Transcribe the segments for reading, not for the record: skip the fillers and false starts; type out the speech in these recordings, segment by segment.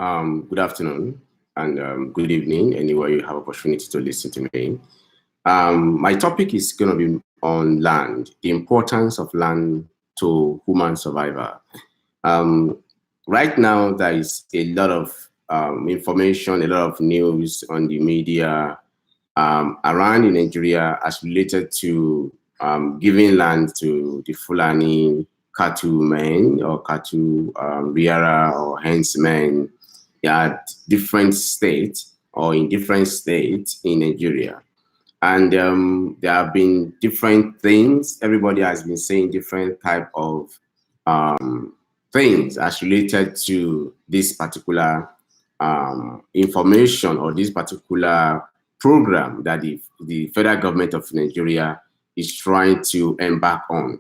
Good afternoon and good evening, anywhere you have opportunity to listen to me. My topic is going to be on land, the importance of land to human survival. Um, right now, there is a lot of information, a lot of news on the media around in Nigeria as related to giving land to the Fulani cattlemen or cattle rearer or hencemen at different states or in different states in Nigeria. And there have been different things. Everybody has been saying different type of things as related to this particular information or this particular program that the federal government of Nigeria is trying to embark on.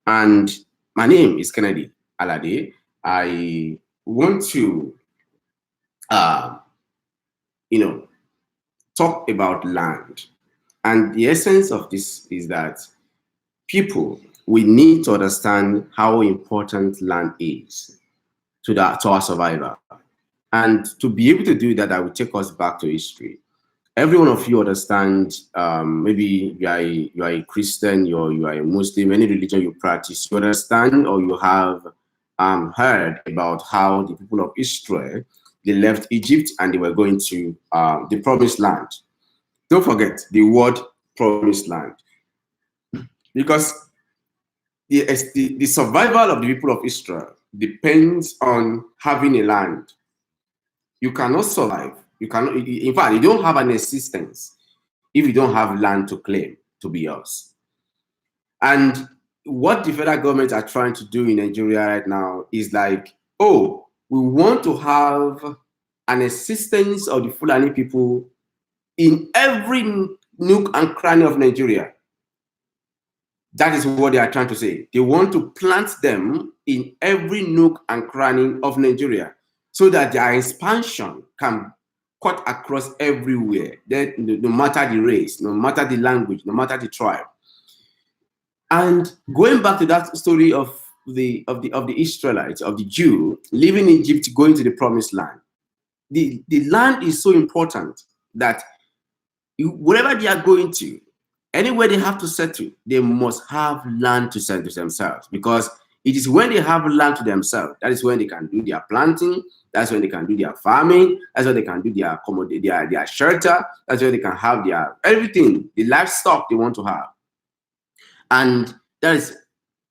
And my name is Kennedy Alade. I want to, talk about land. And the essence of this is that people, we need to understand how important land is to our survival. And to be able to do that, I will take us back to history. Every one of you understand, maybe you are a Christian, you are a Muslim, any religion you practice, you understand or you have heard about how the people of Israel, they left Egypt and they were going to the promised land. Don't forget the word promised land, because the survival of the people of Israel depends on having a land. You cannot survive. You cannot, in fact, you don't have an existence if you don't have land to claim to be yours. And what the federal government are trying to do in Nigeria right now is like, oh, we want to have an existence of the Fulani people in every nook and cranny of Nigeria. That is what they are trying to say. They want to plant them in every nook and cranny of Nigeria so that their expansion can cut across everywhere, no matter the race, no matter the language, no matter the tribe. And going back to that story of the Israelites, of the Jew leaving Egypt, going to the promised land, the land is so important that wherever they are going to, anywhere they have to settle, they must have land to settle themselves, because it is when they have land to themselves, that is when they can do their planting, that's when they can do their farming, that's when they can do their shelter, that's when they can have their everything, the livestock they want to have. And that is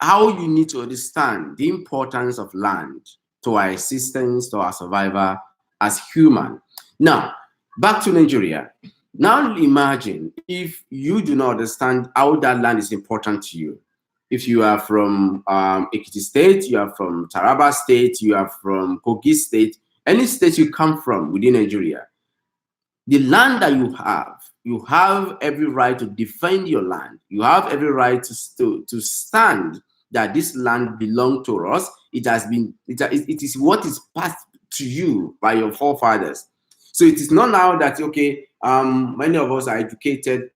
how you need to understand the importance of land to our existence, to our survival as human. Now, back to Nigeria. Now imagine if you do not understand how that land is important to you. If you are from Ekiti State, you are from Taraba State, you are from Kogi State, any state you come from within Nigeria, the land that you have every right to defend your land. You have every right to stand that this land belongs to us. It is what is passed to you by your forefathers. So it is not now that, okay, many of us are educated.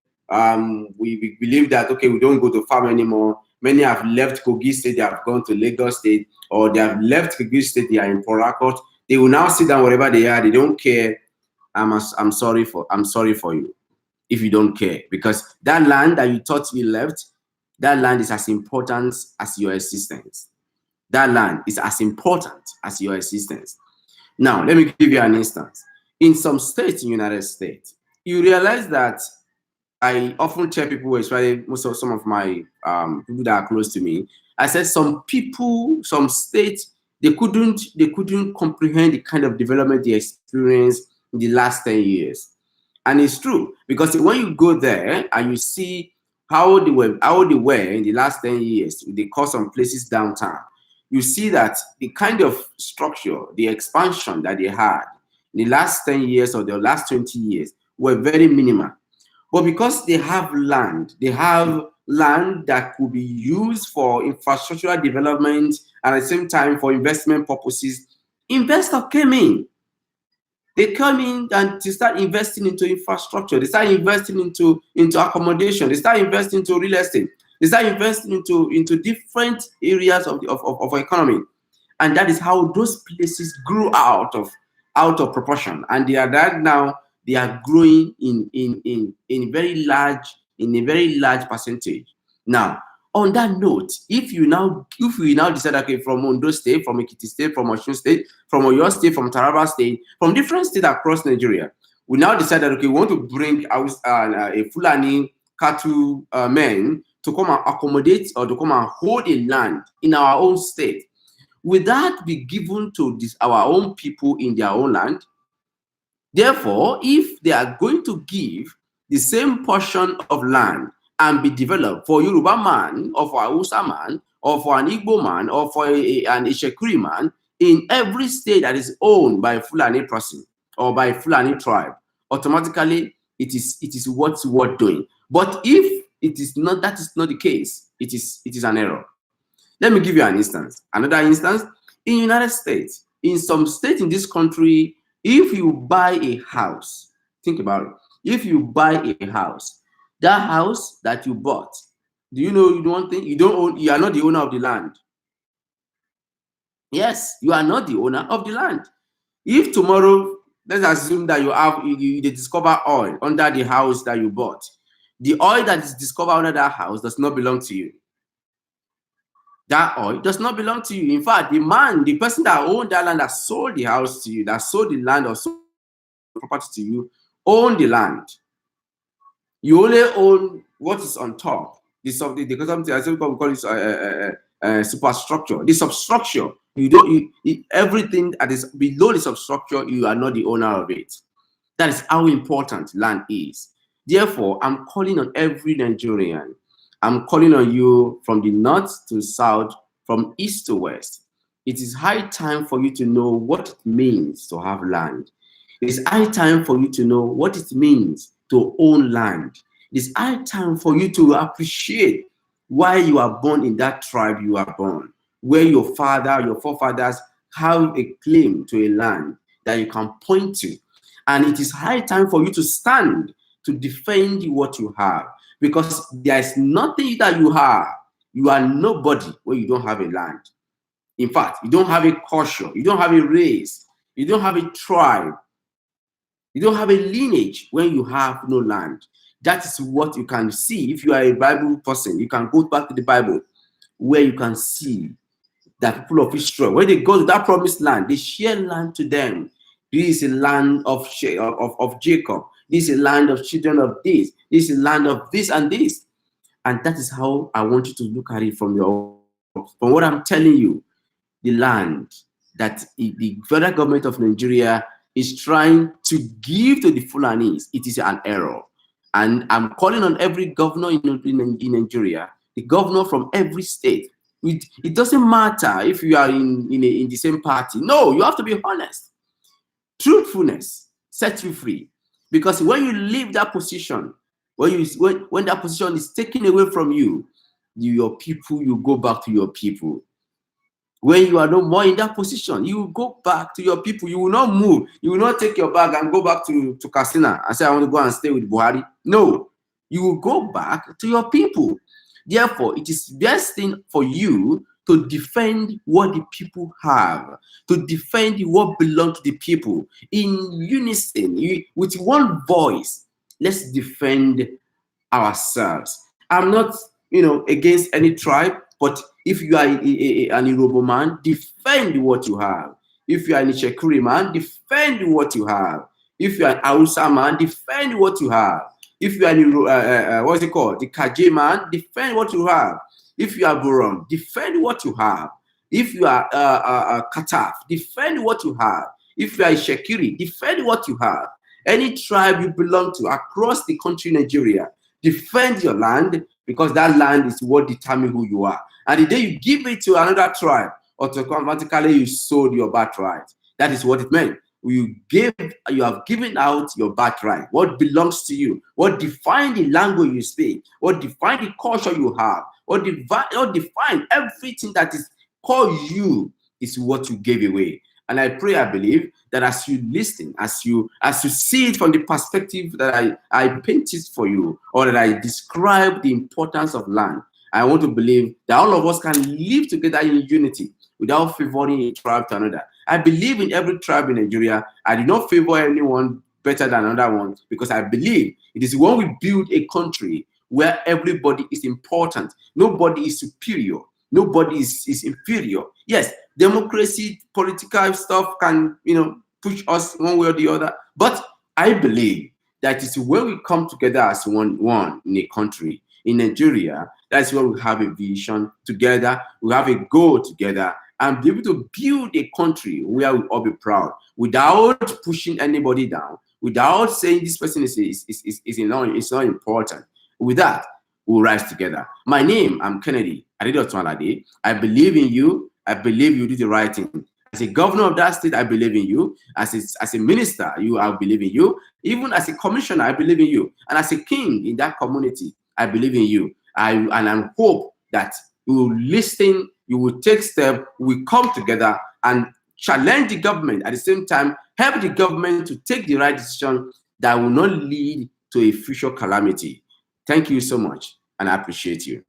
We believe that, okay, we don't go to farm anymore. Many have left Kogi State, they have gone to Lagos State, or they have left Kogi State, they are in Port Harcourt. They will now sit down wherever they are. They don't care. I'm sorry for you if you don't care, because that land that you thought you left, that land is as important as your existence. That land is as important as your existence. Now, let me give you an instance. In some states in the United States, you realize that I often tell people, especially some of my people that are close to me, I said some people, some states, they couldn't comprehend the kind of development they experienced in the last 10 years. And it's true, because when you go there and you see how they were in the last 10 years, they call some places downtown, you see that the kind of structure, the expansion that they had in the last 10 years or the last 20 years were very minimal. But because they have land that could be used for infrastructural development and at the same time for investment purposes, investors came in. They come in and to start investing into infrastructure. They start investing into accommodation. They start investing into real estate. They start investing into different areas of economy. And that is how those places grew out of out of proportion, and they are right now, they are growing in a very large percentage. Now, on that note, if we now decide, okay, from Ondo State, from Ekiti State, from Osun State, from Oyo State, from Taraba State, from different states across Nigeria, we now decide that, okay, we want to bring out a Fulani cattle men to come and accommodate or to come and hold a land in our own state. Will that be given to our own people in their own land? Therefore, if they are going to give the same portion of land and be developed for Yoruba man, or for a Hausa man, or for an Igbo man, or for an Ishekuri man, in every state that is owned by a Fulani person or by a Fulani tribe, automatically it is what's worth doing. But if it is not, that is not the case, it is an error. Let me give you an instance. Another instance, in United States, in some states in this country, if you buy a house, think about it. If you buy a house, that house that you bought, do you know one thing? You are not the owner of the land. Yes, you are not the owner of the land. If tomorrow, let's assume that you discover oil under the house that you bought, the oil that is discovered under that house does not belong to you. That oil does not belong to you. In fact, the person that owned that land, that sold the house to you, that sold the land or sold the property to you, own the land. You only own what is on top. Because we call it superstructure. The substructure, everything that is below the substructure, you are not the owner of it. That is how important land is. Therefore, I'm calling on every Nigerian. I'm calling on you from the north to south, from east to west. It is high time for you to know what it means to have land. It is high time for you to know what it means to own land. It is high time for you to appreciate why you are born in that tribe you are born, where your forefathers have a claim to a land that you can point to. And it is high time for you to stand to defend what you have, because there is nothing that you have. You are nobody when you don't have a land. In fact, you don't have a culture, you don't have a race, you don't have a tribe, you don't have a lineage when you have no land. That is what you can see. If you are a Bible person, you can go back to the Bible, where you can see that people of Israel, when they go to that promised land, they share land to them. This is a land of Jacob. This is a land of children of this. This is a land of this and this. And that is how I want you to look at it from what I'm telling you. The land that the federal government of Nigeria is trying to give to the Fulanis, it is an error. And I'm calling on every governor in Nigeria, the governor from every state. It doesn't matter if you are in the same party. No, you have to be honest. Truthfulness sets you free. Because when you leave that position, when that position is taken away from you, your people, you go back to your people. When you are no more in that position, you will go back to your people. You will not move. You will not take your bag and go back to Katsina and say, I want to go and stay with Buhari. No, you will go back to your people. Therefore, it is best thing for you to defend what the people have, to defend what belongs to the people in unison, with one voice. Let's defend ourselves. I'm not, against any tribe, but if you are an Irobo man, defend what you have. If you are an Ishekuri man, defend what you have. If you are an Hausa man, defend what you have. If you are the Kaje man, defend what you have. If you are Buron, defend what you have. If you are Kataf, defend what you have. If you are Ishekiri, defend what you have. Any tribe you belong to across the country, Nigeria, defend your land, because that land is what determines who you are. And the day you give it to another tribe, automatically you sold your birthright. That is what it meant. You have given out your birthright. What belongs to you? What defines the language you speak? What defines the culture you have? What defines everything that is called you is what you gave away. And I pray, I believe that as you listen, as you see it from the perspective that I painted for you, or that I describe the importance of land, I want to believe that all of us can live together in unity without favoring a tribe to another. I believe in every tribe in Nigeria. I do not favor anyone better than another one, because I believe it is when we build a country where everybody is important. Nobody is superior. Nobody is inferior. Yes, democracy, political stuff can, push us one way or the other. But I believe that it's when we come together as one in a country, in Nigeria, that's where we have a vision together, we have a goal together, and be able to build a country where we all be proud without pushing anybody down, without saying this person is not important. With that, we'll rise together. My name, I'm Kennedy Adedotunalade. I believe in you. I believe you do the right thing. As a governor of that state, I believe in you. As a minister, I believe in you. Even as a commissioner, I believe in you. And as a king in that community, I believe in you. And I hope that you will listen, you will take steps, we come together and challenge the government, at the same time help the government to take the right decision that will not lead to a future calamity. Thank you so much, and I appreciate you.